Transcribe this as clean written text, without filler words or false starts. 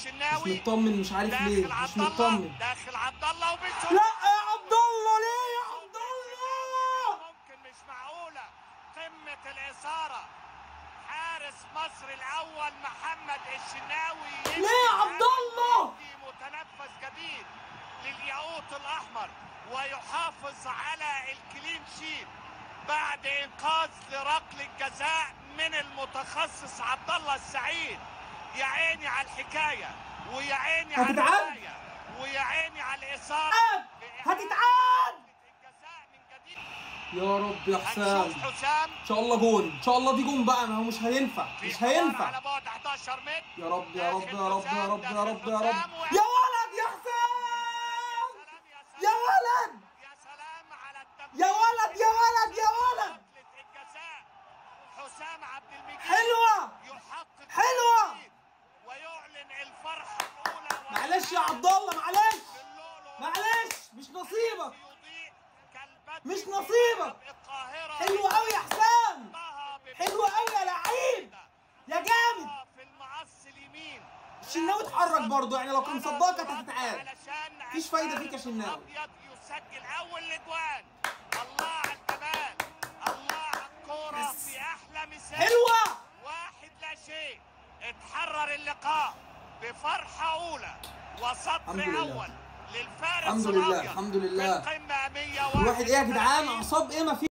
الشناوي مش مطمن، مش عارف ليه مش مطمن. داخل عبد الله وبيشوط. لا يا عبد الله، ليه يا عبد الله؟ ممكن، مش معقوله. قمه الاثاره. حارس مصر الاول محمد الشناوي ليه يا عبد الله؟ متنفس جديد للياقوت الاحمر ويحافظ على الكلين شيت بعد انقاذ لركله الجزاء من المتخصص عبد الله السعيد. يا عيني على الحكايه، ويا عيني على الحكايه، ويا عيني على الاثاره. هتتعاد الجزاء من جديد. يا رب يا حسام. حسام ان شاء الله جون، ان شاء الله دي جون بقى، ما هو مش هينفع مش هينفع. على بعد 11 متر. يا رب يا رب يا رب يا رب يا رب يا رب. يا ولد يا حسام، يا ولد، يا سلام على التمثيل. يا ولد يا ولد يا ولد. حسام عبد المجيد حلوه يحقق حلوه. ويعلن الفرحه الاولى. معلش يا عبد الله، معلش مش نصيبك، مش نصيبك. حلوه قوي يا حسام، حلوه قوي يا لعيب يا جامد. في المقص اليمين الشناوي اتحرك برضه، يعني لو كان صدقك كانت هتتعاد. مفيش فايده فيك يا شناوي. ابيض يسجل اول اجوان. الله على الجمال، الله على الكوره في احلى مثال. حلوه 1-0. اتحرر اللقاء بفرحه اولى وسطر اول للفارس الحمد لله الابيض. الحمد لله. القمه 101. الواحد ايه يا جدعان، اعصاب ايه ما في.